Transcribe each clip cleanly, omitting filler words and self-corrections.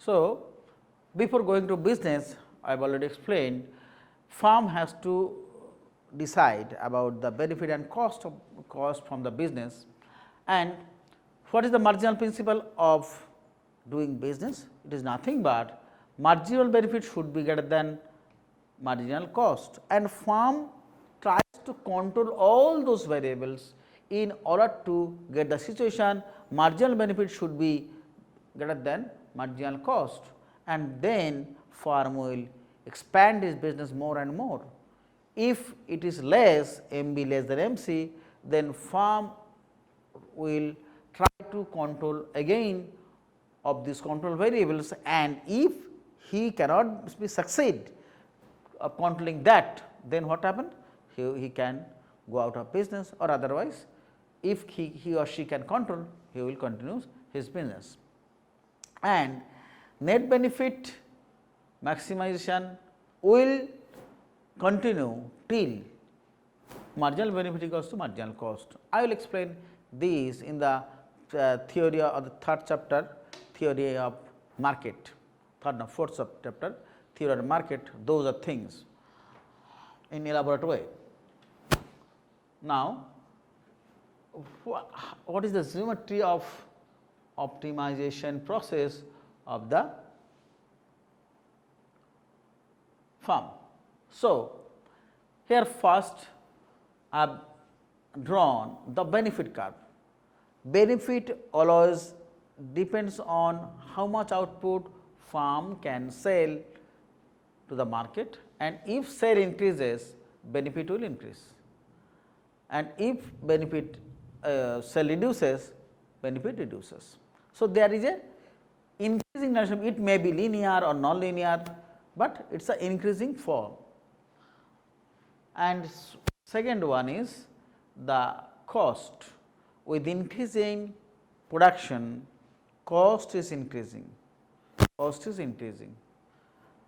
So, before going to business, I have already explained, firm has to decide about the benefit and cost from the business, and what is the marginal principle of doing business? It is nothing but marginal benefit should be greater than marginal cost, and firm tries to control all those variables in order to get the situation marginal benefit should be greater than marginal cost, and then firm will expand its business more and more. If it is less MB less than MC, then firm will try to control again of these control variables, and if he cannot be succeed of controlling that, then what happen? He can go out of business, or otherwise if he or she can control, he will continue his business. And net benefit maximization will continue till marginal benefit equals to marginal cost. I will explain this in the theory of the third chapter, theory of market, third or fourth chapter, theory of market. Those are things in elaborate way. Now, what is the geometry of optimization process of the firm? So, here first I have drawn the benefit curve. Benefit always depends on how much output firm can sell to the market, and if sale increases, benefit will increase, and if benefit sale reduces, benefit reduces. So, there is a increasing relation. It may be linear or non-linear, but it is an increasing form. And second one is the cost. With increasing production, cost is increasing,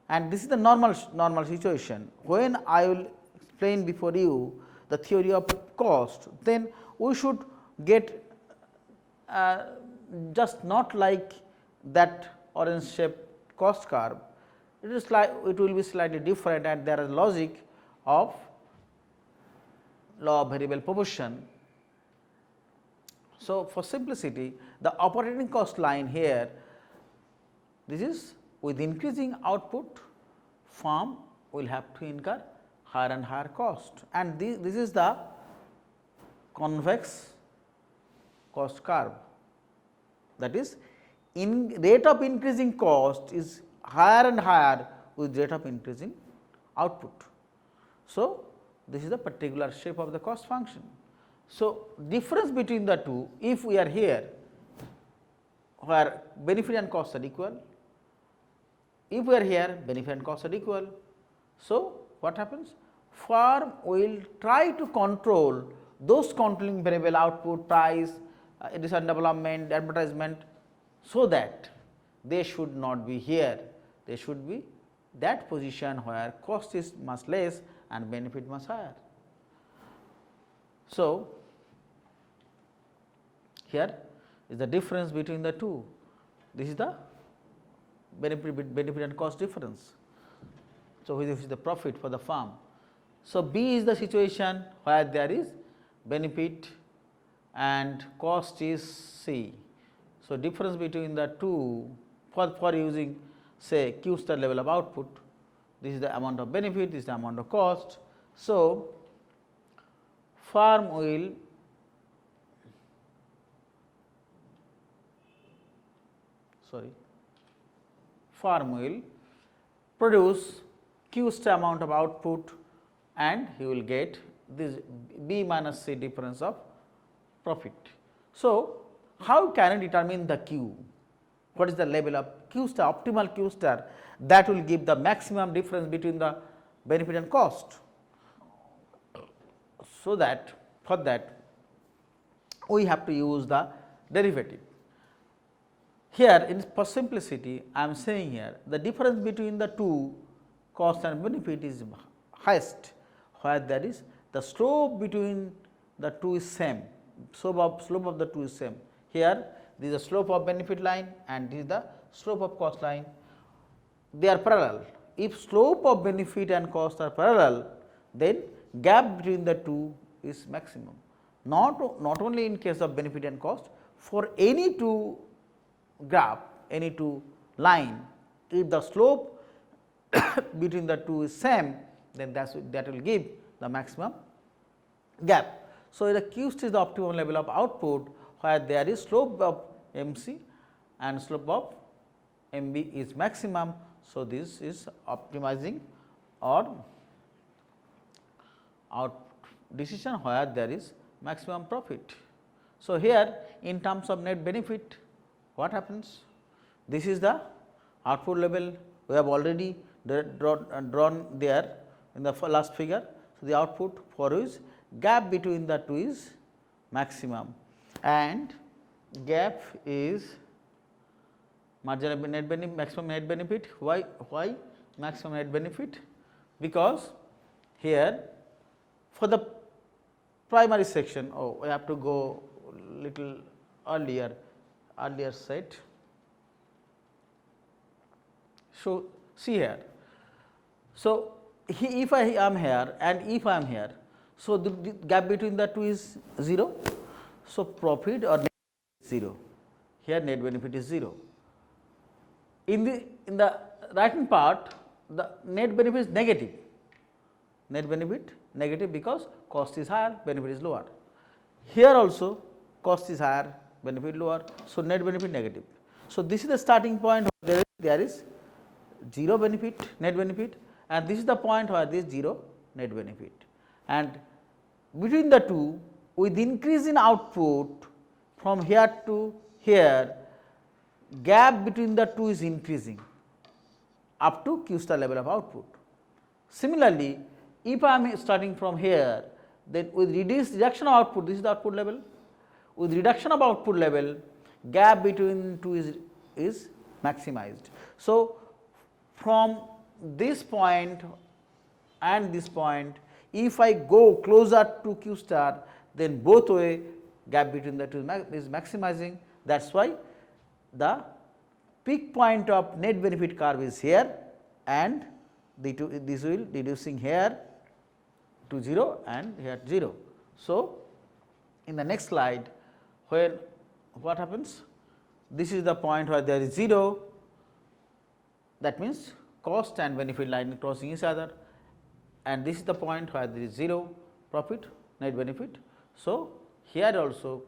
and this is the normal situation. When I will explain before you the theory of cost, then we should get just not like that orange shaped cost curve. It is like it will be slightly different, and there is logic of law of variable proportion. So, for simplicity, the operating cost line here, this is with increasing output, firm will have to incur higher and higher cost, and this is the convex cost curve. That is, in rate of increasing cost is higher and higher with rate of increasing output. So, this is the particular shape of the cost function. So, difference between the two, if we are here where benefit and cost are equal, if we are here benefit and cost are equal. So, what happens? Firm will try to control those controlling variable output, price, research and development, advertisement, so that they should not be here, they should be that position where cost is much less and benefit much higher. So, here is the difference between the two. This is the benefit and cost difference. So, this is the profit for the firm. So, B is the situation where there is benefit and cost is C. So, difference between the two for using say Q star level of output, this is the amount of benefit, this is the amount of cost. So, firm will produce Q star amount of output, and he will get this B minus C difference of profit. So, how can I determine the Q? What is the level of Q star, optimal Q star that will give the maximum difference between the benefit and cost? So, that for that we have to use the derivative. Here for simplicity I am saying here the difference between the two cost and benefit is highest where there is the slope between the two is same, slope of the two is same. Here this is the slope of benefit line and this is the slope of cost line, they are parallel. If slope of benefit and cost are parallel, then gap between the two is maximum. Not only in case of benefit and cost, for any two graph, any two line, if the slope between the two is same, then that will give the maximum gap. So, the Q is the optimum level of output where there is slope of MC and slope of MB is maximum. So, this is optimizing or out decision where there is maximum profit. So, here in terms of net benefit, what happens? This is the output level we have already drawn there in the last figure. So, the output for is gap between the two is maximum and gap is marginal net benefit, maximum net benefit. Why maximum net benefit? Because here for the primary section, we have to go little earlier set. So, see here. So, if I am here and if I am here, so the gap between the two is 0. So, profit or net is 0, here net benefit is 0. In the right hand part, the net benefit is negative, net benefit negative because cost is higher, benefit is lower. Here also cost is higher, benefit lower. So, net benefit negative. So, this is the starting point where there is 0 benefit, net benefit, and this is the point where there is 0 net benefit. And between the two, with increase in output from here to here, gap between the two is increasing up to Q star level of output. Similarly, if I am starting from here, then with reduction of output, this is the output level. With reduction of output level, gap between two is maximized. So, from this point and this point, if I go closer to Q star, then both way gap between the two is maximizing. That is why the peak point of net benefit curve is here and this will reducing here to 0 and here 0. So, in the next slide, where what happens? This is the point where there is 0, that means cost and benefit line crossing each other, and this is the point where there is 0 profit, net benefit. So, here also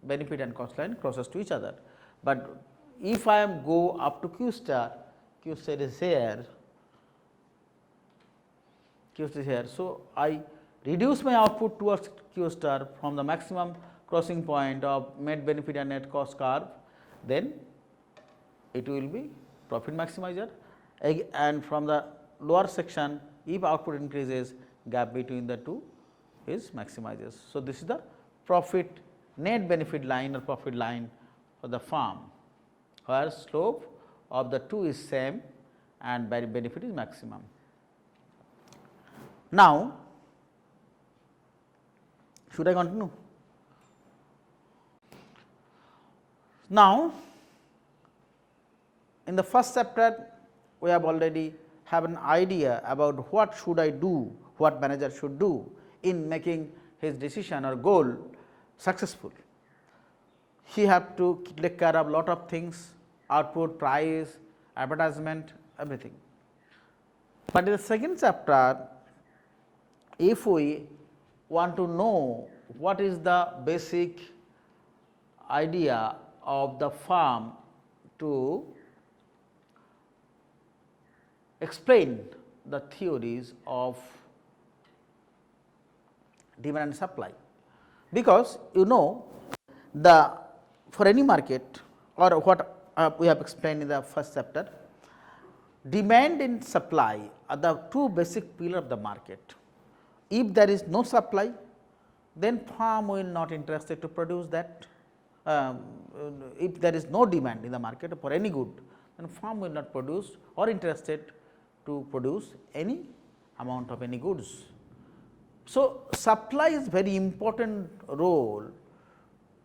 benefit and cost line crosses to each other, but if I am go up to Q star is here, Q star is here. So, I reduce my output towards Q star from the maximum crossing point of net benefit and net cost curve, then it will be profit maximizer, and from the lower section, if output increases, gap between the two is maximizes. So, this is the profit net benefit line or profit line for the firm, where slope of the two is same and benefit is maximum. Now, should I continue? Now, in the first chapter, we have already have an idea about what should I do, what manager should do in making his decision or goal successful. He have to take care of lot of things, output, price, advertisement, everything. But in the second chapter, if we want to know what is the basic idea of the firm to explain the theories of demand and supply, because you know the for any market or what we have explained in the first chapter, demand and supply are the two basic pillars of the market. If there is no supply, then firm will not interested to produce that. If there is no demand in the market for any good, then firm will not produce or interested to produce any amount of any goods. So, supply is very important role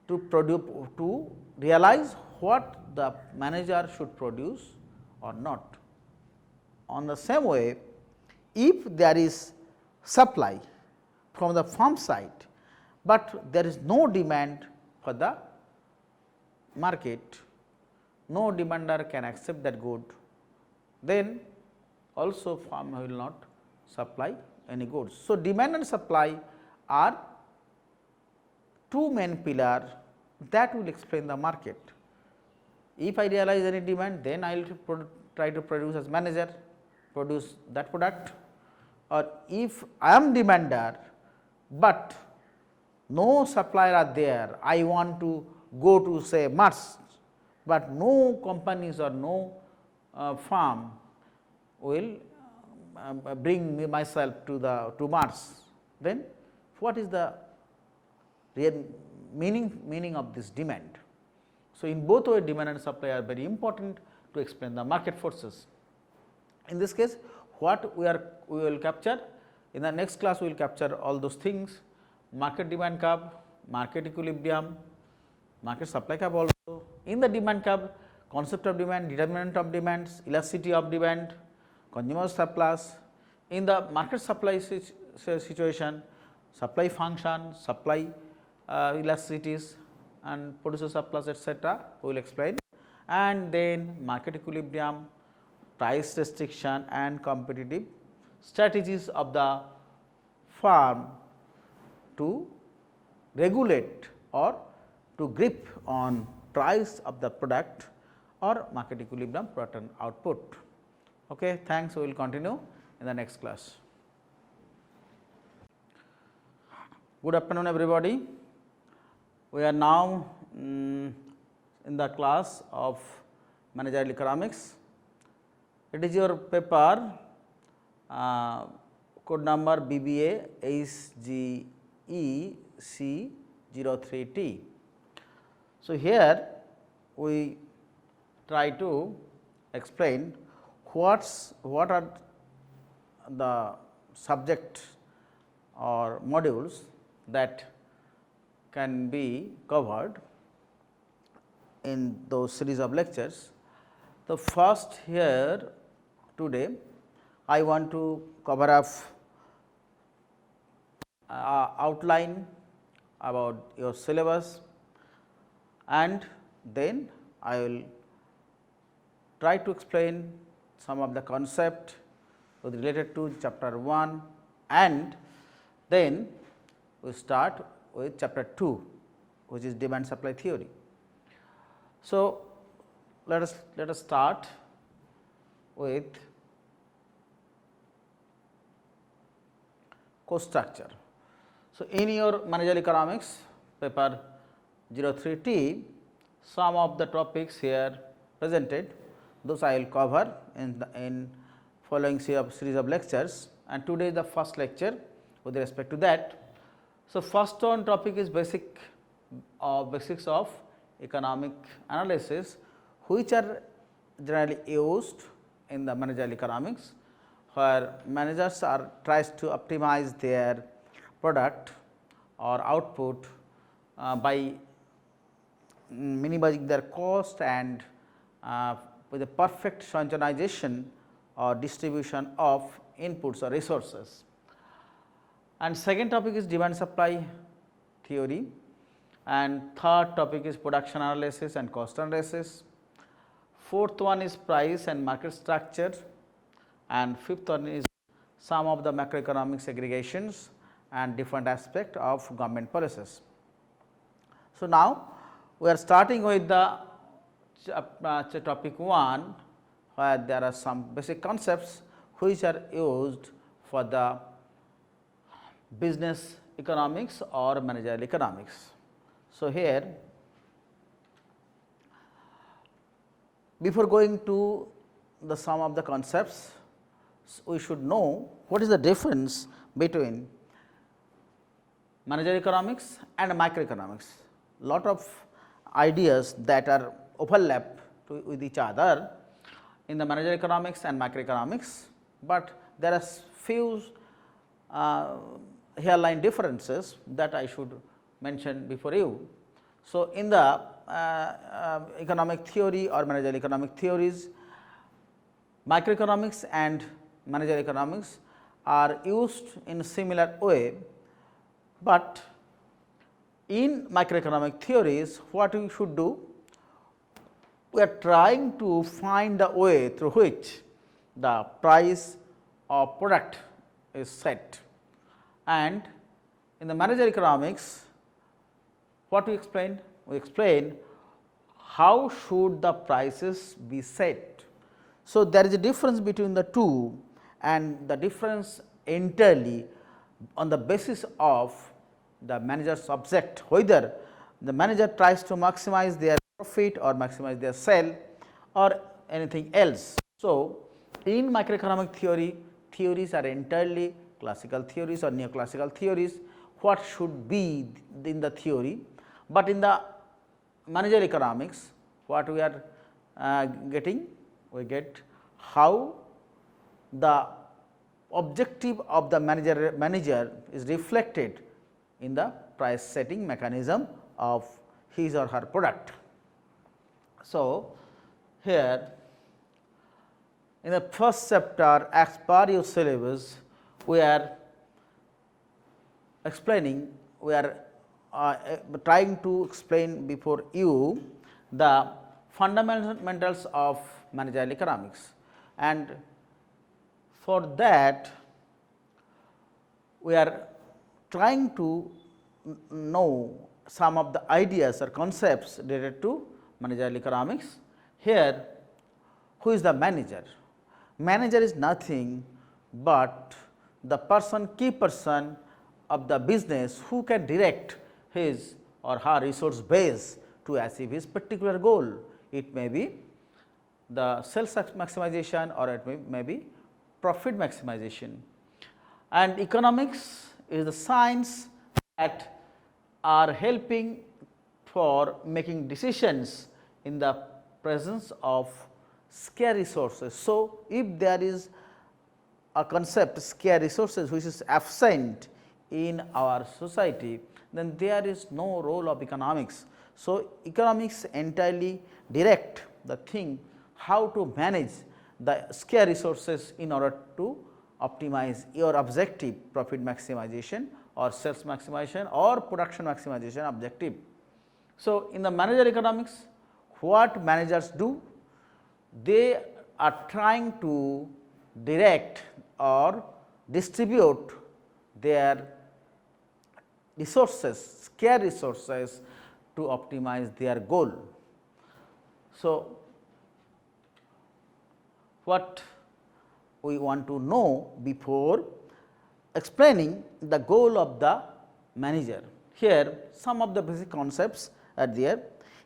to produce, to realize what the manager should produce or not. On the same way, if there is supply from the firm side, but there is no demand for the market, no demander can accept that good, then also firm will not supply any goods. So, demand and supply are two main pillars that will explain the market. If I realize any demand, then I will try to produce as manager, produce that product, or if I am demander, but no supplier are there, I want to go to say Mars, but no companies or no firm will bring me myself to Mars, then what is the real meaning of this demand? So, in both way demand and supply are very important to explain the market forces. In this case, what we will capture in the next class, we will capture all those things: market demand curve, market equilibrium, market supply curve also. In the demand curve, concept of demand, determinant of demands, elasticity of demand, consumer surplus. In the market supply situation, supply function, supply elasticities and producer surplus, etc., we will explain. And then market equilibrium, price restriction and competitive strategies of the firm to regulate or to grip on price of the product or market equilibrium, product and output. Okay, thanks. We will continue in the next class. Good afternoon, everybody. We are now in the class of managerial economics. It is your paper code number BBA HGEC03T. So, here we try to explain what are the subject or modules that can be covered in those series of lectures. The first here today I want to cover up outline about your syllabus, and then I will try to explain some of the concept related to chapter 1, and then we start with chapter 2, which is demand supply theory. So, let us start with course structure. So, in your managerial economics paper 03T, some of the topics here presented, those I will cover in following series of lectures, and today is the first lecture with respect to that. So, first one topic is basics of economic analysis, which are generally used in the managerial economics, where managers tries to optimize their product or output by minimizing their cost and with a perfect synchronization or distribution of inputs or resources. And second topic is demand supply theory, and third topic is production analysis and cost analysis. Fourth one is price and market structure, and fifth one is some of the macroeconomic segregations and different aspect of government policies. So, now we are starting with the topic 1, where there are some basic concepts which are used for the business economics or managerial economics. So, here before going to the sum of the concepts, we should know what is the difference between managerial economics and microeconomics. Lot of ideas that are overlap with each other in the managerial economics and microeconomics, but there are few hairline differences that I should mention before you. So, in the economic theory or managerial economic theories, microeconomics and managerial economics are used in similar way, but in microeconomic theories what we should do? We are trying to find the way through which the price of product is set, and in the managerial economics what we explained? We explained how should the prices be set. So, there is a difference between the two, and the difference entirely on the basis of the manager's object, whether the manager tries to maximize their profit or maximize their sale or anything else. So, in microeconomic theories are entirely classical theories or neoclassical theories, what should be in the theory, but in the managerial economics what we are getting? We get how the objective of the manager is reflected in the price setting mechanism of his or her product. So, here in the first chapter as per your syllabus, we are explaining, we are trying to explain before you the fundamentals of managerial economics, and for that we are trying to know some of the ideas or concepts related to managerial economics. Here, who is the manager? Manager is nothing but the key person of the business who can direct his or her resource base to achieve his particular goal. It may be the sales maximization or it may be profit maximization. And economics is the science that are helping for making decisions in the presence of scarce resources. So, if there is a concept scarce resources which is absent in our society, then there is no role of economics. So, economics entirely direct the thing how to manage the scarce resources in order to optimize your objective profit maximization or sales maximization or production maximization objective. So, in the managerial economics what managers do? They are trying to direct or distribute their resources, scarce resources to optimize their goal. So, what we want to know before explaining the goal of the manager? Here some of the basic concepts are there.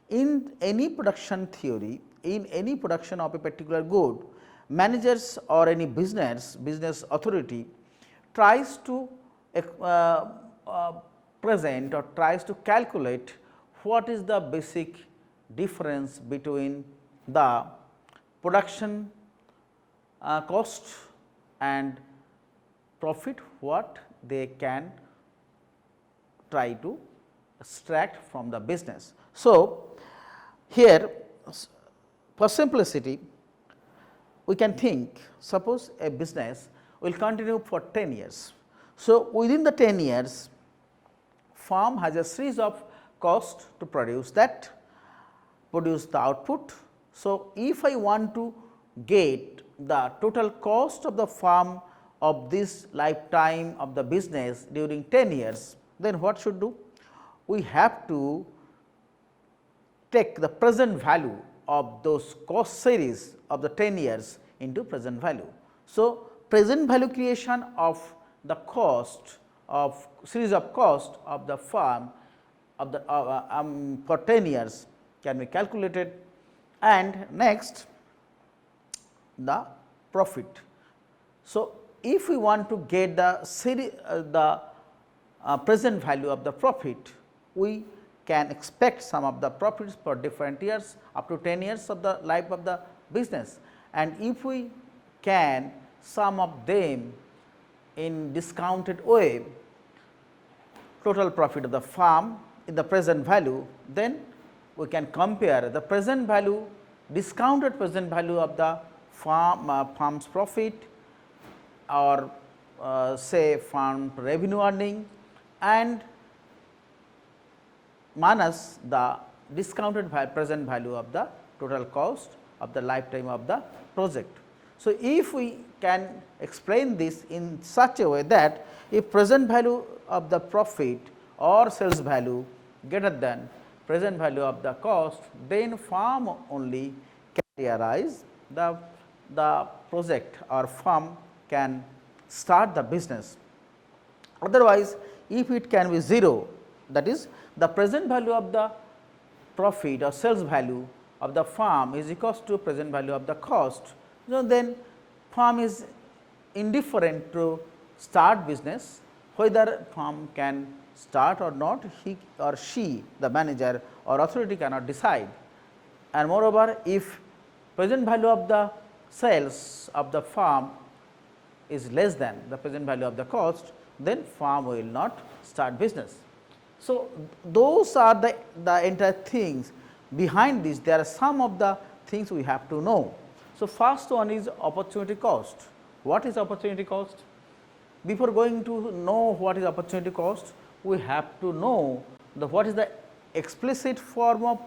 In any production theory, in any production of a particular good, managers or any business authority tries to present or tries to calculate what is the basic difference between the production cost and profit, what they can try to extract from the business. So, here for simplicity we can think, suppose a business will continue for 10 years. So, within the 10 years firm has a series of costs to produce the output. So, if I want to get the total cost of the firm of this lifetime of the business during 10 years, then what should do? We have to take the present value of those cost series of the 10 years into present value. So, present value creation of the cost of series of cost of the firm of the for 10 years can be calculated, and next the profit. So, if we want to get the present value of the profit, we can expect some of the profits for different years up to 10 years of the life of the business, and if we can sum of them in discounted way, total profit of the firm in the present value, then we can compare the present value, discounted present value of the firm's profit, or say firm revenue earning, and minus the discounted present value of the total cost of the lifetime of the project. So, if we can explain this in such a way that if present value of the profit or sales value greater than present value of the cost, then firm only can realize the project or firm can start the business. Otherwise, if it can be 0, that is the present value of the profit or sales value of the firm is equals to present value of the cost, so then firm is indifferent to start business, whether firm can start or not, he or she, the manager or authority, cannot decide. And moreover, if present value of the sales of the firm is less than the present value of the cost, then firm will not start business. So, those are the entire things behind this. There are some of the things we have to know. So, first one is opportunity cost. What is opportunity cost? Before going to know what is opportunity cost, we have to know what is the explicit form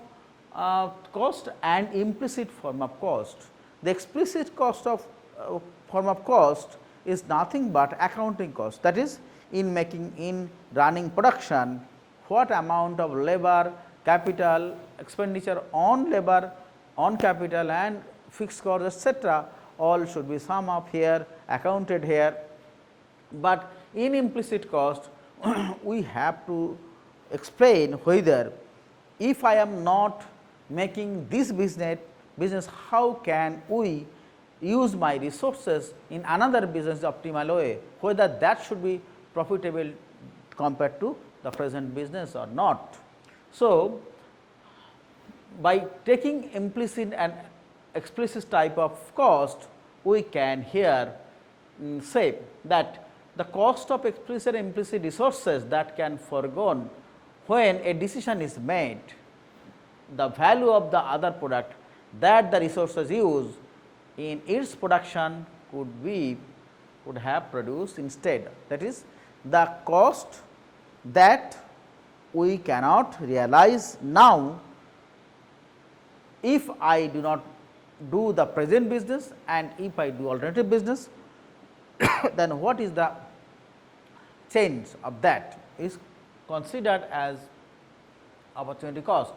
of cost and implicit form of cost. The explicit cost of form of cost is nothing but accounting cost, that is in running production, what amount of labor, capital, expenditure on labor, on capital and fixed costs, etc., all should be sum up here, accounted here. But in implicit cost, we have to explain whether if I am not making this business, how can we use my resources in another business optimal way, whether that should be profitable compared to the present business or not. So, by taking implicit and explicit type of cost, we can here say that the cost of explicit and implicit resources that can foregone when a decision is made, the value of the other product that the resources use in its production could have produced instead. That is the cost that we cannot realize now if I do not do the present business and if I do alternative business, then what is the change of that is considered as opportunity cost.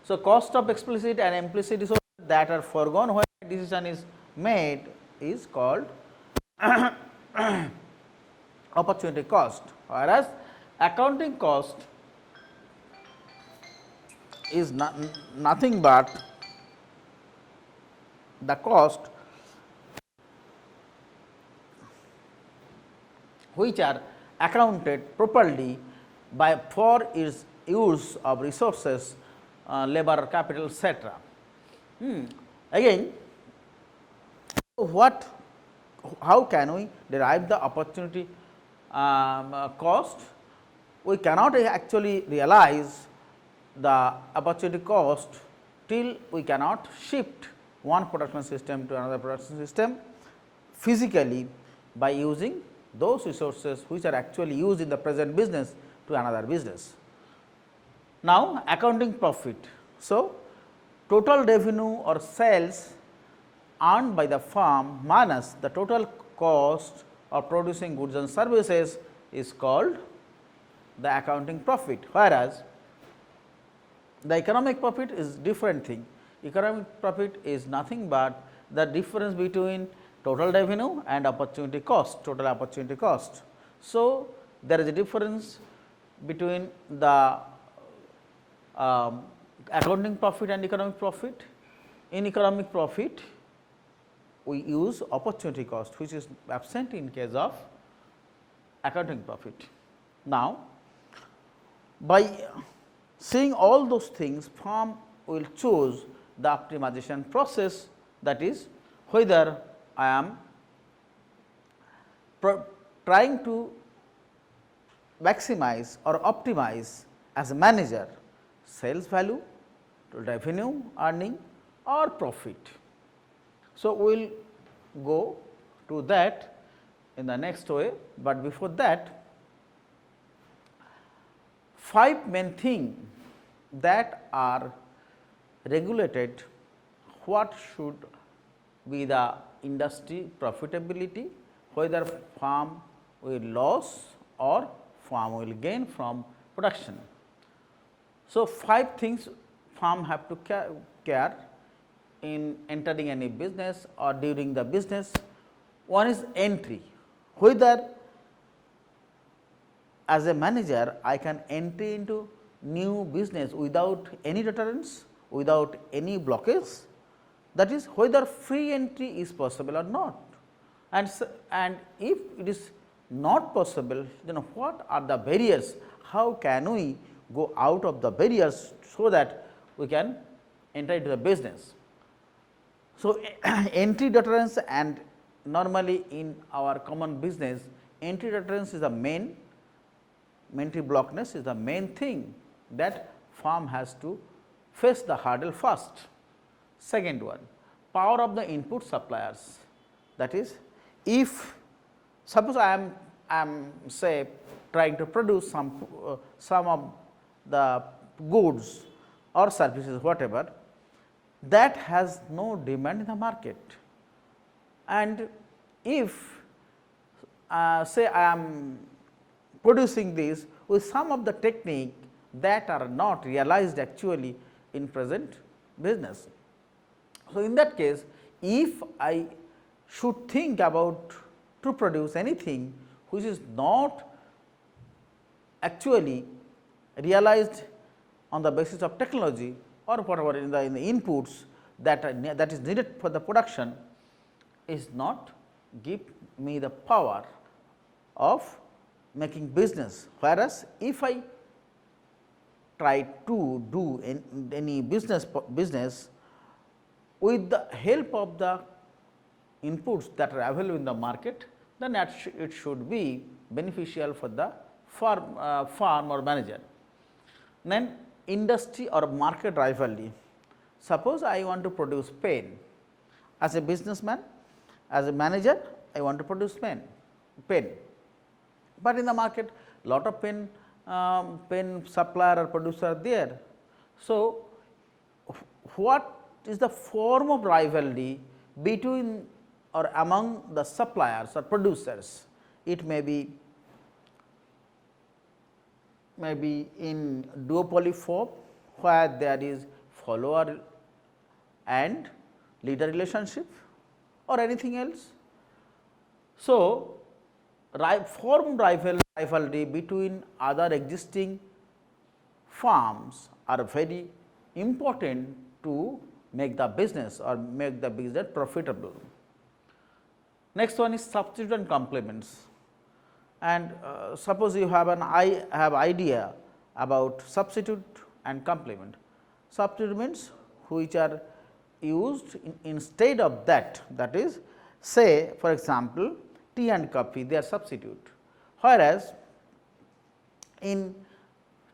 So, cost of explicit and implicit resources that are foregone when a decision is made is called opportunity cost, whereas accounting cost is nothing but the cost which are accounted properly for its use of resources, labor, capital, etc. Again, how can we derive the opportunity cost? We cannot actually realize the opportunity cost till we cannot shift one production system to another production system physically by using those resources which are actually used in the present business to another business. Now, accounting profit. So, total revenue or sales earned by the firm minus the total cost of producing goods and services is called the accounting profit, whereas the economic profit is different thing. Economic profit is nothing but the difference between total revenue and opportunity cost, total opportunity cost. So, there is a difference between the accounting profit and economic profit. In economic profit, we use opportunity cost, which is absent in case of accounting profit. Now, by seeing all those things, firm will choose the optimization process, that is whether I am trying to maximize or optimize as a manager sales value, revenue earning or profit. So, we will go to that in the next way, but before that 5 main things that are regulated what should be the industry profitability, whether farm will lose or farm will gain from production. So, 5 things farm have to care in entering any business or during the business. One is entry, whether as a manager I can enter into new business without any deterrence, without any blockage, that is whether free entry is possible or not. And if it is not possible, then what are the barriers, how can we go out of the barriers so that we can enter into the business. So, entry deterrence, and normally in our common business entry deterrence is the main, entry blockness is the main thing that firm has to face the hurdle first. Second one, power of the input suppliers, that is if suppose I am say trying to produce some of the goods or services whatever that has no demand in the market, and if say I am producing this with some of the technique that are not realized actually in present business. So, in that case if I should think about to produce anything which is not actually realized on the basis of technology or whatever in the inputs that is needed for the production, is not give me the power of making business. Whereas, if I try to do any business with the help of the inputs that are available in the market, then it should be beneficial for the farm or manager. Then industry or market rivalry. Suppose I want to produce pen as a businessman, as a manager I want to produce pen, but in the market lot of pen supplier or producer are there. So, what is the form of rivalry between or among the suppliers or producers? It may be in duopoly form, where there is follower and leader relationship or anything else. So, form rivalry between other existing firms are very important to make the business or make the business profitable. Next one is substitute and complements. And suppose you have idea about substitute and complement. Substitute means which are used instead of that, that is say for example, tea and coffee they are substitute, whereas in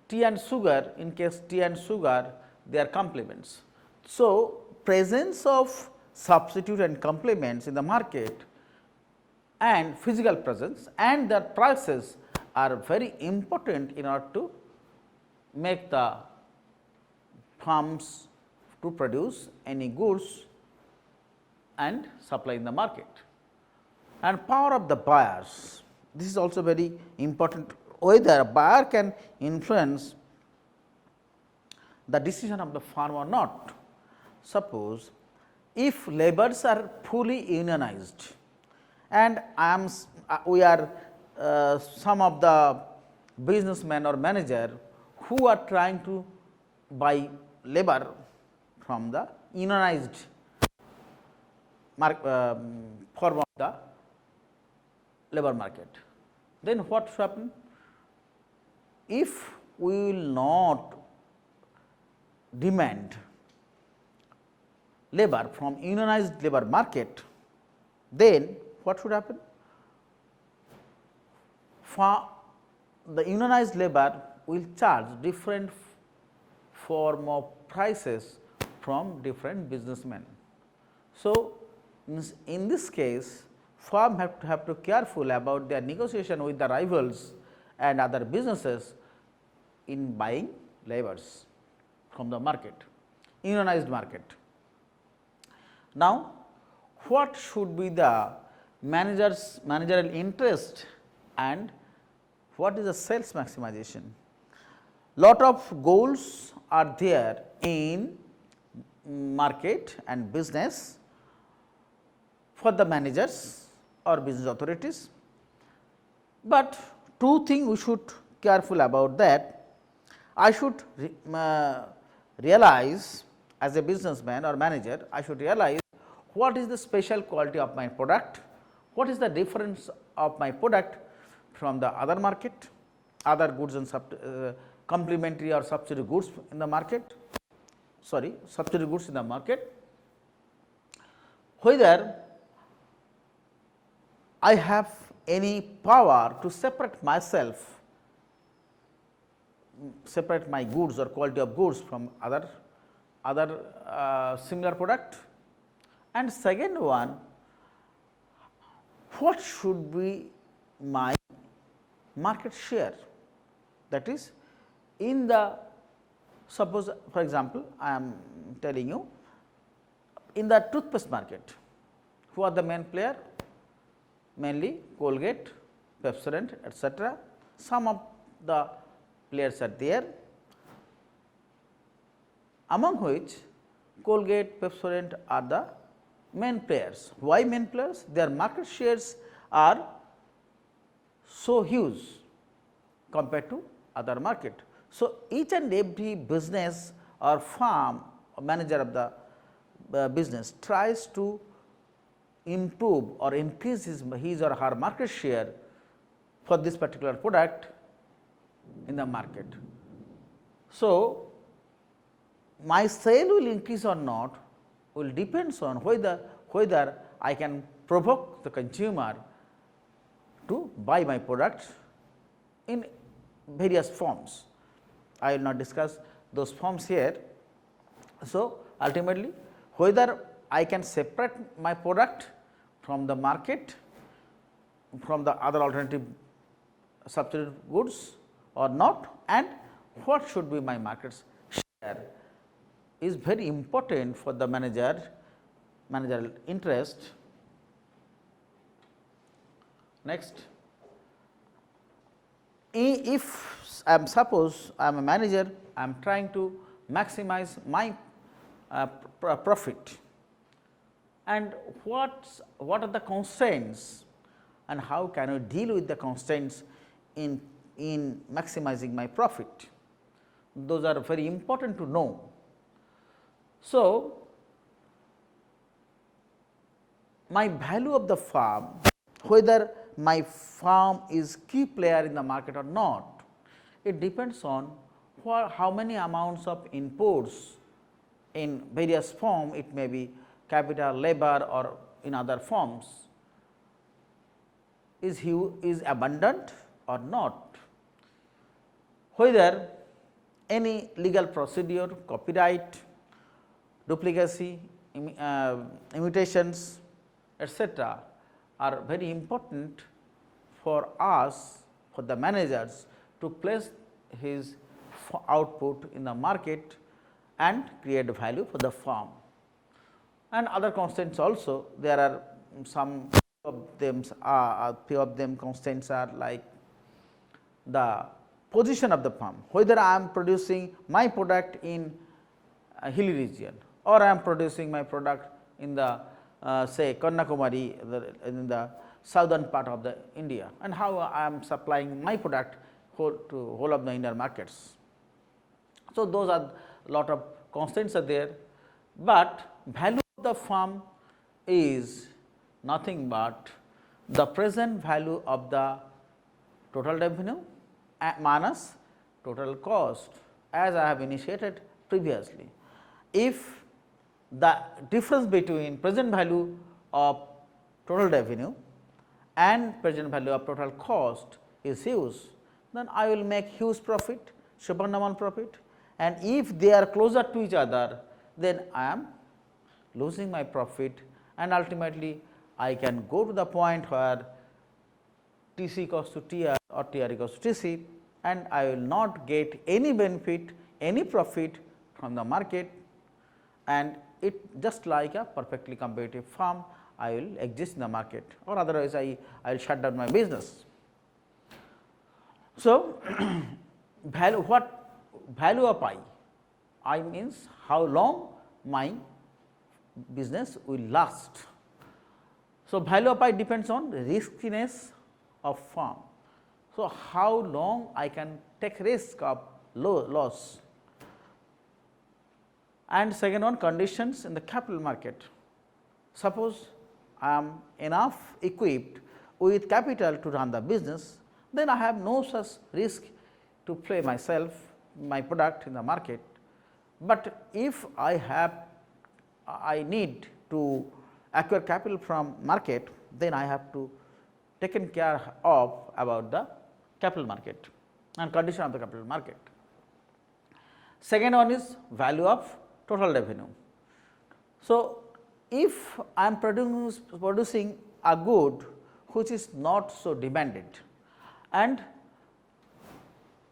tea and sugar, in case tea and sugar they are complements. So, presence of substitute and complements in the market and physical presence and their prices are very important in order to make the firms to produce any goods and supply in the market. And power of the buyers, this is also very important, whether a buyer can influence the decision of the firm or not. Suppose if laborers are fully unionized and we are some of the businessmen or manager who are trying to buy labor from the unionized form of the labor market, then what should happen? If we will not demand labor from unionized labor market, then what should happen? For the unionized labor will charge different form of prices from different businessmen. So, in this case, firm have to careful about their negotiation with the rivals and other businesses in buying labors from the market, unionized market. Now, what should be the managerial interest and what is the sales maximization? Lot of goals are there in market and business for the managers or business authorities, but two things we should careful about that. I should realize as a businessman or manager, I should realize what is the special quality of my product, what is the difference of my product from the other market, other goods and complementary or subsidiary goods in the market, subsidiary goods in the market, whether I have any power to separate myself, separate my goods or quality of goods from other similar product. And second one, what should be my market share, that is in the, suppose for example, I am telling you in the toothpaste market, who are the main player? Mainly Colgate, Pepsodent, etc. Some of the players are there, among which Colgate, Pepsodent are the main players. Why main players? Their market shares are so huge compared to other market. So, each and every business or firm or manager of the business tries to improve or increase his or her market share for this particular product in the market. So, my sale will increase or not will depends on whether I can provoke the consumer to buy my product in various forms. I will not discuss those forms here. So, ultimately whether I can separate my product from the market, from the other alternative substitute goods or not, and what should be my market share is very important for the managerial interest. Next, if I am suppose I am a manager, I am trying to maximize my profit, and what are the constraints and how can I deal with the constraints in maximizing my profit? Those are very important to know. So, my value of the firm, whether my firm is key player in the market or not, it depends on how many amounts of inputs in various form, it may be capital, labor or in other forms, is abundant or not, whether any legal procedure, copyright, duplicacy, imitations, etc. are very important for us, for the managers to place his output in the market and create value for the firm. And other constraints also, there are some of them, few of them constraints are like the position of the firm, whether I am producing my product in a hilly region or I am producing my product in the say Kanyakumari in the southern part of the India, and how I am supplying my product to whole of the Indian markets. So, those are lot of constraints are there, but value of the firm is nothing but the present value of the total revenue minus total cost, as I have initiated previously. If the difference between present value of total revenue and present value of total cost is huge, then I will make huge profit, supernormal profit, and if they are closer to each other, then I am losing my profit, and ultimately I can go to the point where T c equals to T r or T r equals to T c, and I will not get any benefit, any profit from the market, and it just like a perfectly competitive firm, I will exist in the market, or otherwise I will shut down my business. So, what value of I? I means how long my business will last. So, value of I depends on riskiness of firm. So, how long I can take risk of loss, and second one, conditions in the capital market. Suppose I am enough equipped with capital to run the business, then I have no such risk to play myself, my product in the market. But if I need to acquire capital from market, then I have to taken care of about the capital market and condition of the capital market. Second one is value of total revenue. So, if I am producing a good which is not so demanded, and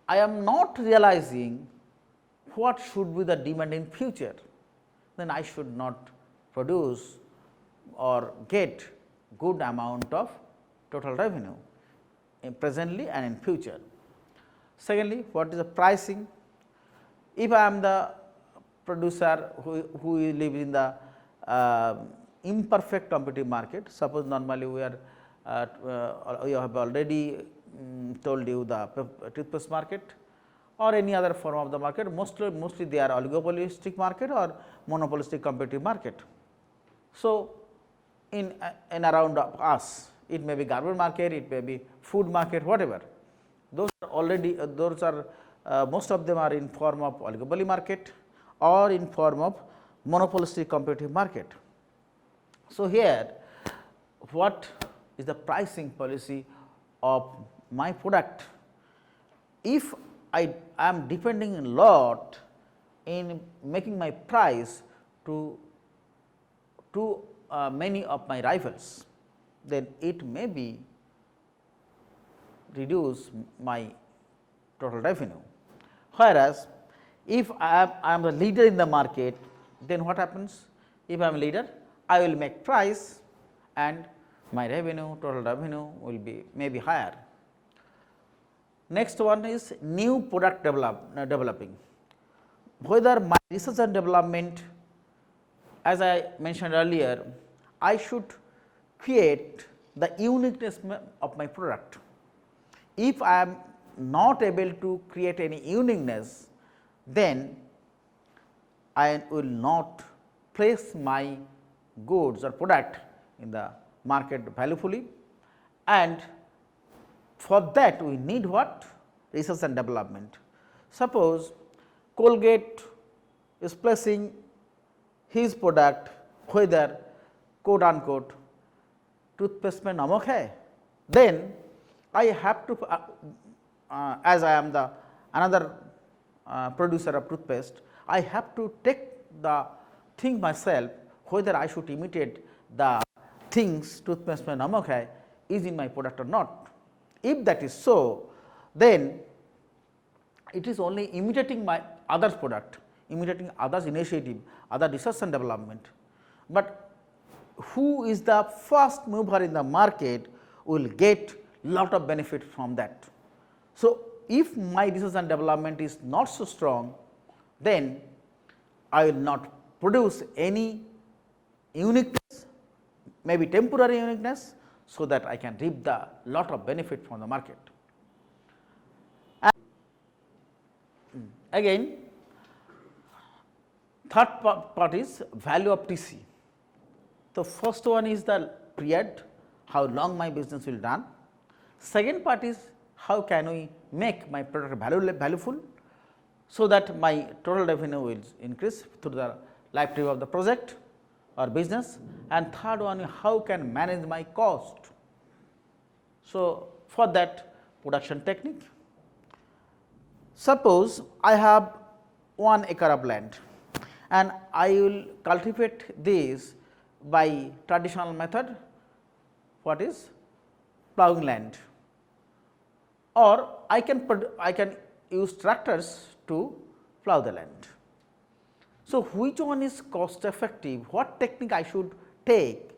I am not realizing what should be the demand in future, then I should not produce or get good amount of total revenue in presently and in future. Secondly, what is the pricing? If I am the producer who lives in the imperfect competitive market, suppose normally we have already told you the toothpaste market or any other form of the market, mostly they are oligopolistic market or monopolistic competitive market. So, in around us, it may be garment market, it may be food market, whatever. Those are already most of them are in form of oligopoly market or in form of monopolistic competitive market. So, here what is the pricing policy of my product? If I am depending a lot in making my price to many of my rivals, then it may be reduce my total revenue. Whereas, if I am the leader in the market, then what happens? If I am a leader, I will make price and my revenue, total revenue will be maybe higher. Next one is new product developing. Whether my research and development, as I mentioned earlier, I should create the uniqueness of my product. If I am not able to create any uniqueness, then I will not place my goods or product in the market valuefully, and for that we need what? Research and development. Suppose Colgate is placing his product, whether quote unquote toothpaste mein namak hai, then I have to as I am the another producer of toothpaste, I have to take the thing myself whether I should imitate the things toothpaste mein namak hai is in my product or not. If that is so, then it is only imitating my others product, imitating others initiative, other research and development. But who is the first mover in the market will get lot of benefit from that. So, if my research and development is not so strong, then I will not produce any uniqueness, maybe temporary uniqueness, so that I can reap the lot of benefit from the market. And again, third part is value of TC. The first one is the period, how long my business will run. Second part is how can we make my product valuable, so that my total revenue will increase through the lifetime of the project or business. And third one, how can manage my cost. So, for that production technique, suppose I have 1 acre of land, and I will cultivate this by traditional method, what is plowing land, or I can use tractors to plow the land. So, which one is cost effective? What technique I should take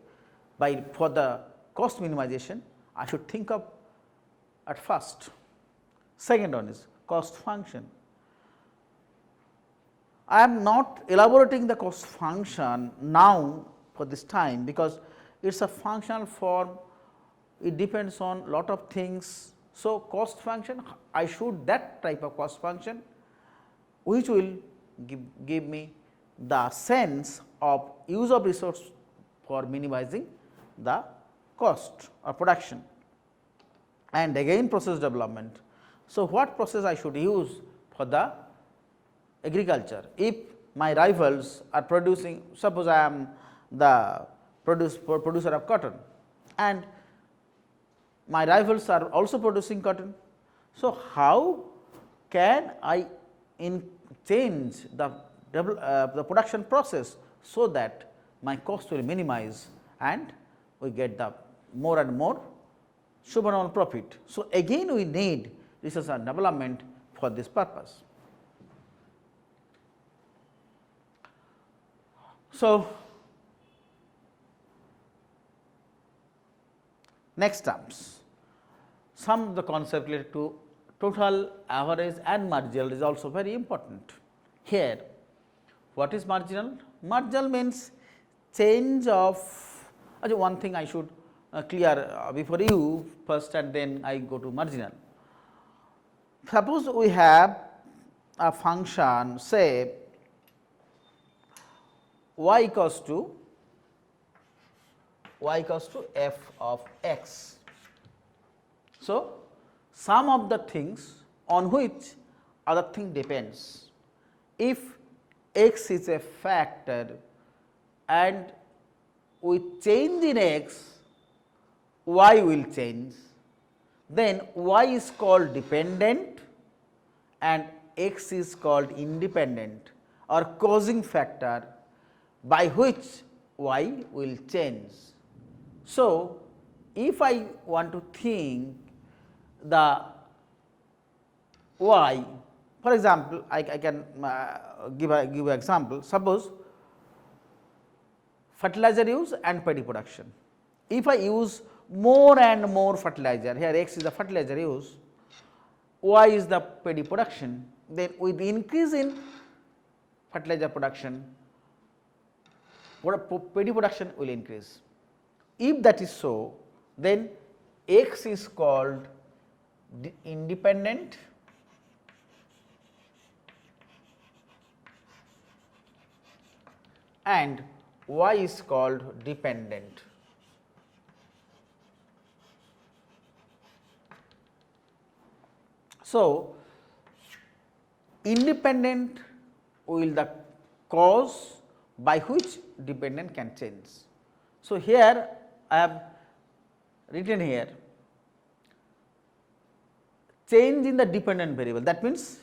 for the cost minimization? I should think of at first. Second one is cost function. I am not elaborating the cost function now for this time, because it is a functional form, it depends on lot of things. So, cost function, I should that type of cost function which will give me the sense of use of resource for minimizing the cost or production. And again process development. So, what process I should use for the agriculture? If my rivals are producing, suppose I am the producer of cotton and my rivals are also producing cotton. So, how can I change the production process so that my cost will minimize and we get the more and more supernormal profit. So, again we need research and development for this purpose. So, next terms, some of the concept related to total, average and marginal is also very important. Here, what is marginal? Marginal means change of, one thing I should clear before you first and then I go to marginal. Suppose we have a function, say y equals to f of x. So, sum of the things on which other thing depends. If x is a factor and we change in x, y will change, then y is called dependent and x is called independent or causing factor by which y will change. So, if I want to think the y, for example, I can give an example. Suppose fertilizer use and paddy production. If I use more and more fertilizer, here x is the fertilizer use, y is the paddy production, then with increase in fertilizer production, paddy production will increase. If that is so, then x is called independent and y is called dependent. So, independent will the cause by which dependent can change. So, here I have written here change in the dependent variable, that means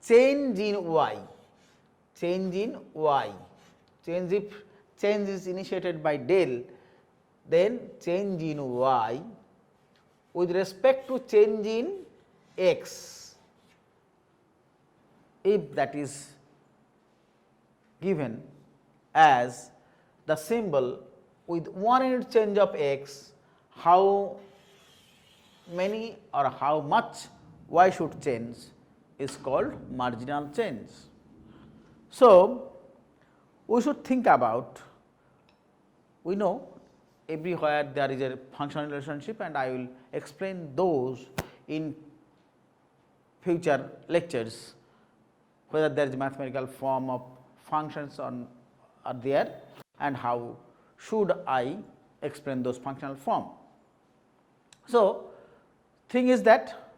change in y, if change is initiated by del, then change in y with respect to change in x, if that is given as the symbol with 1 unit change of x, how many or how much y should change is called marginal change. So, we should think about, we know everywhere there is a functional relationship and I will explain those in future lectures, whether there is mathematical form of functions are there and how should I explain those functional form. So, thing is that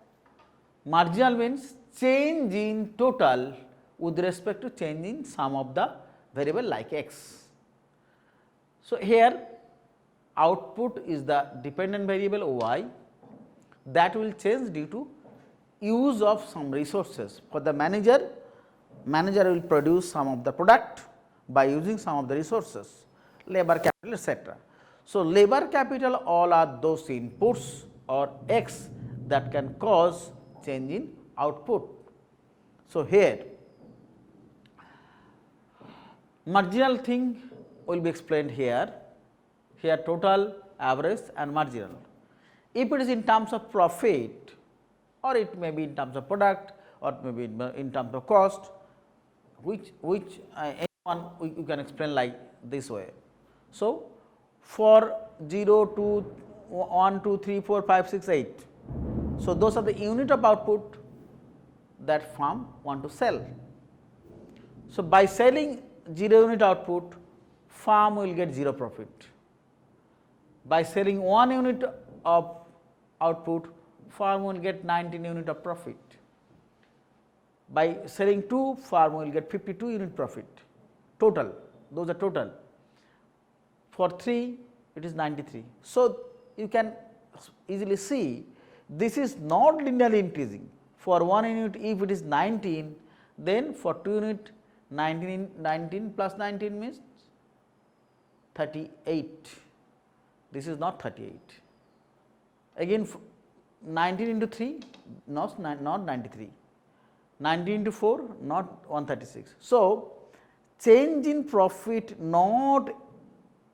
marginal means change in total with respect to change in sum of the variable like x. So, here output is the dependent variable y that will change due to use of some resources. For the manager, manager will produce some of the product by using some of the resources, labor capital, etc. So, labor capital all are those inputs or X that can cause change in output. So, here marginal thing will be explained here, total, average and marginal. If it is in terms of profit or it may be in terms of product or maybe in terms of cost, which anyone you can explain like this way. So, for 0, 2, 1, 2, 3, 4, 5, 6, 8. So, those are the unit of output that firm want to sell. So, by selling 0 unit output, firm will get 0 profit. By selling 1 unit of output, firm will get 19 unit of profit. By selling 2, firm will get 52 unit profit total, those are total. For 3, it is 93. So, you can easily see this is not linearly increasing. For 1 unit, if it is 19, then for 2 unit 19 plus 19 means 38. This is not 38. Again 19 into 3 not 93, 19 into 4 not 136. So, change in profit not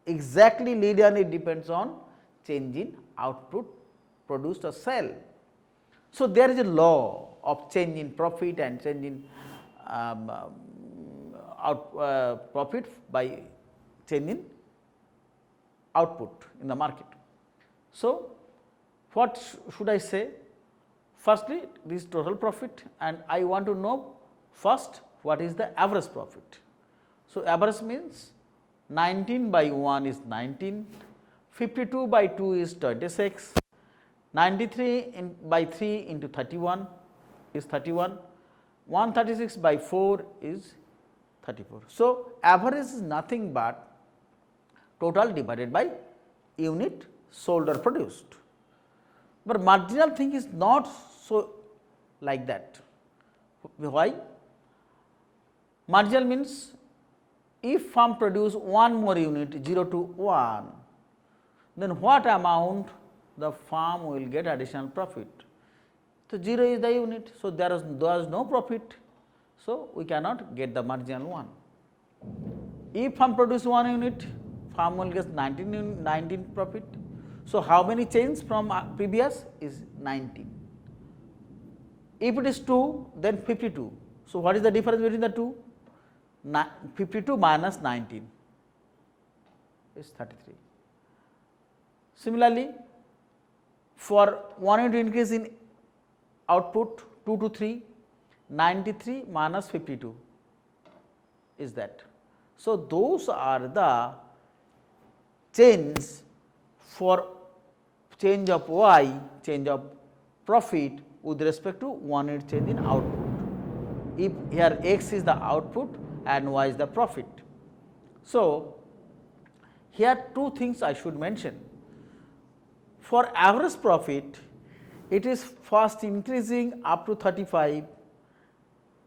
exactly linearly depends on change in output produced or sell. So, there is a law of change in profit and change in profit by change in output in the market. So, what should I say? Firstly, this total profit, and I want to know first what is the average profit. So, average means 19 by 1 is 19, 52 by 2 is 26, 93 by 3 into 31 is 31, 136 by 4 is 34. So, average is nothing but total divided by unit sold or produced. But marginal thing is not so like that. Why? Marginal means if firm produce 1 more unit 0 to 1, then what amount the firm will get additional profit. So, 0 is the unit. So, there is no profit. So, we cannot get the marginal one. If firm produce 1 unit, firm will get 19 profit. So, how many change from previous is 19. If it is 2, then 52. So, what is the difference between the two? 52 minus 19 is 33. Similarly, for 1 unit increase in output 2 to 3, 93 minus 52 is that. So, those are the change for change of y, change of profit with respect to 1 unit change in output. If here x is the output and y is the profit. So, here two things I should mention. For average profit, it is first increasing up to 35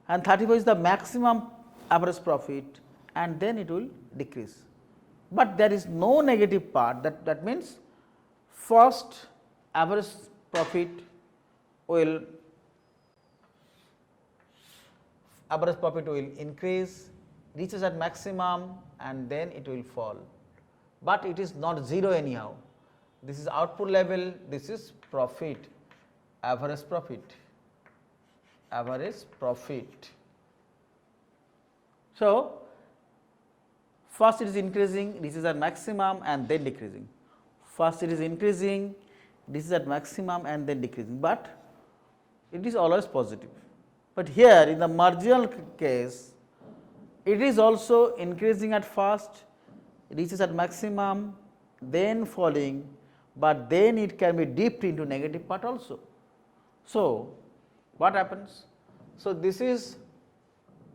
and 35 is the maximum average profit and then it will decrease. But there is no negative part, that means first average profit will increase, reaches at maximum and then it will fall, but it is not 0 anyhow. This is output level, this is profit, average profit. So, first it is increasing, this is at maximum and then decreasing. First it is increasing, this is at maximum and then decreasing, but it is always positive. But here in the marginal case, it is also increasing at first, reaches at maximum, then falling, but then it can be dipped into negative part also. So, what happens? So, this is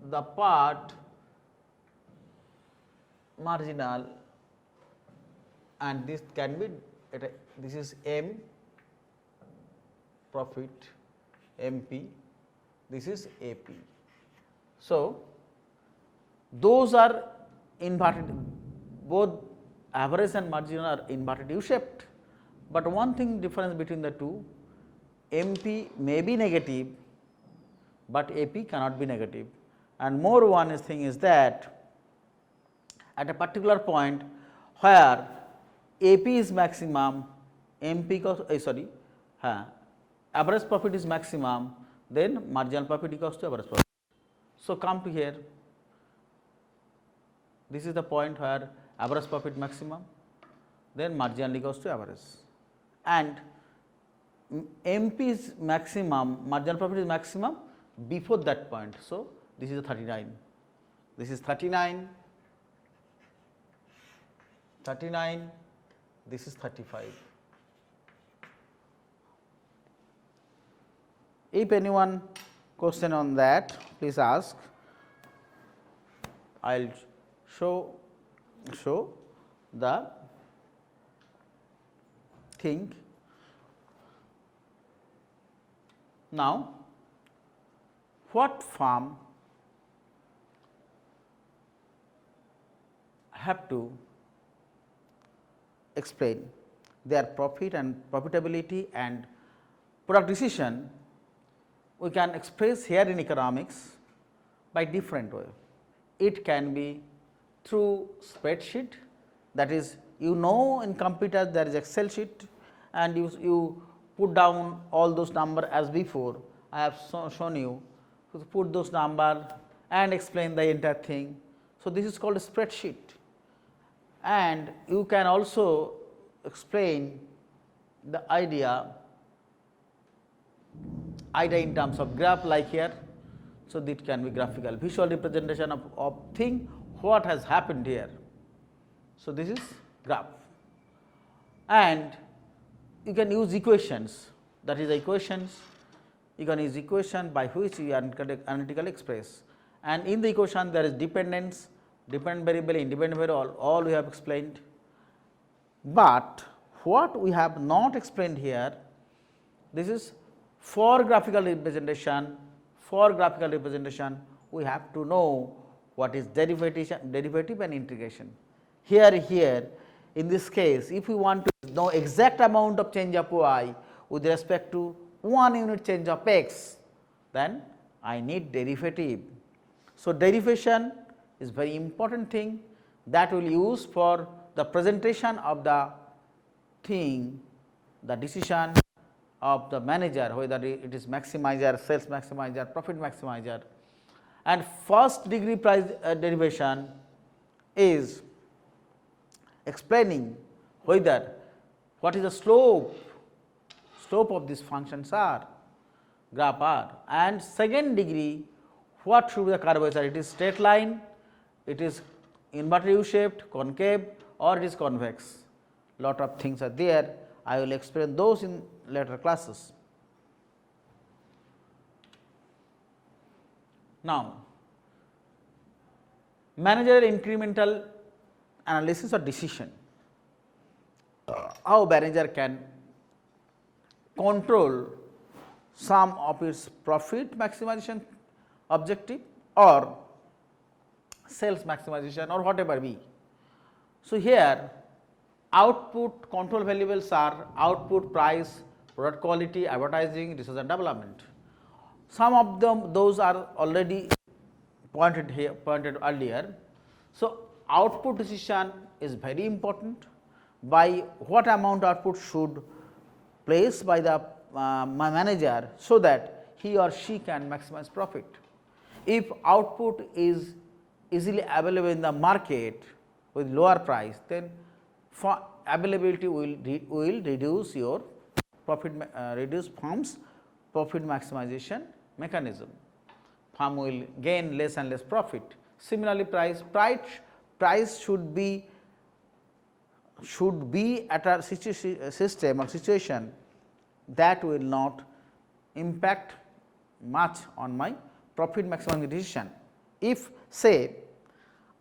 the part marginal and this can be, this is M profit, MP, this is AP. So, those are inverted, both average and marginal are inverted U shaped, but one thing difference between the two, MP may be negative, but AP cannot be negative, and more one thing is that at a particular point where AP is maximum, MP average profit is maximum, then marginal profit equals to average profit. So, come to here, this is the point where average profit maximum, then marginal equals to average, and MP is maximum, marginal profit is maximum before that point. So, this is 39, this is 39, this is 35. If anyone question on that, please ask. I will show the thing. Now, what firm have to explain their profit and profitability and product decision, we can express here in economics by different way. It can be through spreadsheet, that is, in computer there is Excel sheet and you put down all those numbers as before. I have shown you to put those numbers and explain the entire thing. So, this is called a spreadsheet, and you can also explain the idea in terms of graph like here. So, this can be graphical visual representation of thing what has happened here. So, this is graph, and you can use equations, that is equations, you can use equation by which you analytically express, and in the equation there is dependence, dependent variable, independent variable, all we have explained. But what we have not explained here, this is for graphical representation, we have to know what is derivative and integration. Here in this case, if we want to know exact amount of change of y with respect to 1 unit change of x, then I need derivative. So, derivation is very important thing that we will use for the presentation of the thing, the decision of the manager, whether it is maximizer, sales maximizer, profit maximizer. And first degree price derivation is explaining whether what is the slope of these functions are, graph are, and second degree what should be the curvature, it is straight line, it is inverted U shaped, concave, or it is convex. Lot of things are there, I will explain those in later classes. Now, managerial incremental analysis or decision, how manager can control some of its profit maximization objective or sales maximization or whatever be. So, here output control variables are output, price, product quality, advertising, research and development. Some of them those are already pointed earlier. So, output decision is very important, by what amount output should place by the manager, so that he or she can maximize profit. If output is easily available in the market with lower price, then for availability will reduce your profit, reduce firm's profit maximization mechanism. Firm will gain less and less profit. Similarly, price should be at a system or situation that will not impact much on my profit maximizing decision. If say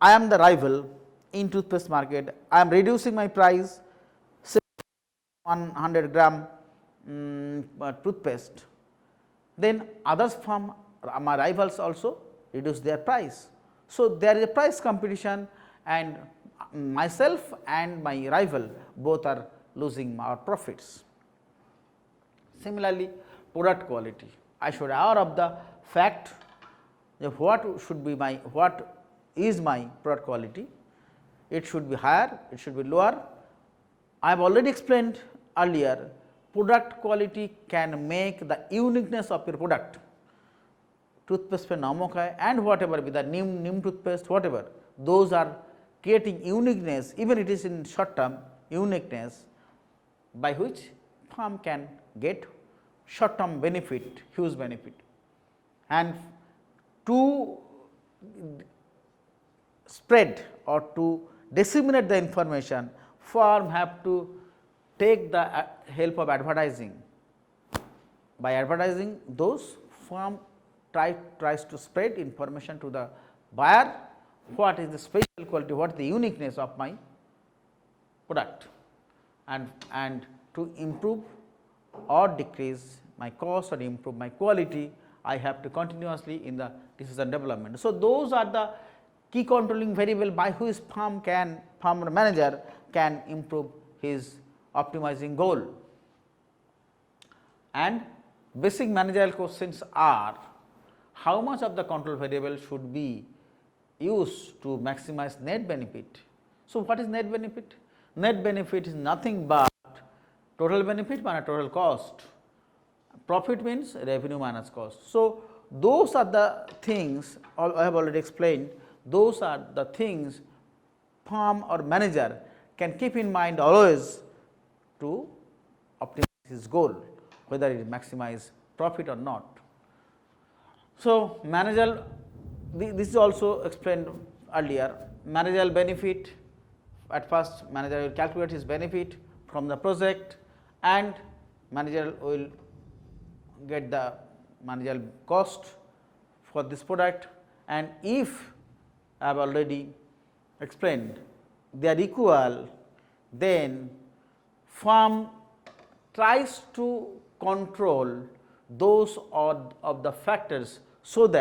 I am the rival in toothpaste market, I am reducing my price, say 100 gram toothpaste, then others from my rivals also reduce their price. So, there is a price competition, and myself and my rival both are losing our profits. Similarly, product quality, I should aware of the fact that what is my product quality. It should be higher, it should be lower. I have already explained earlier, product quality can make the uniqueness of your product. Toothpaste pe namok hai and whatever be the neem toothpaste, whatever, those are creating uniqueness, even it is in short term uniqueness, by which firm can get short term benefit, huge benefit. And to spread or to disseminate the information, firm have to take the help of advertising. By advertising, those firm tries to spread information to the buyer, what is the special quality, what is the uniqueness of my product, and to improve or decrease my cost or improve my quality, I have to continuously in the decision development. So, those are the key controlling variable by which firm or manager can improve his optimizing goal. And basic managerial questions are: how much of the control variable should be used to maximize net benefit? So, what is net benefit? Net benefit is nothing but total benefit minus total cost. Profit means revenue minus cost. So, those are the things I have already explained. Those are the things firm or manager can keep in mind always to optimize his goal, whether it maximize profit or not. So, managerial, this is also explained earlier. Managerial benefit, at first manager will calculate his benefit from the project, and manager will get the managerial cost for this product, and if I have already explained they are equal, then firm tries to control those of the factors, so that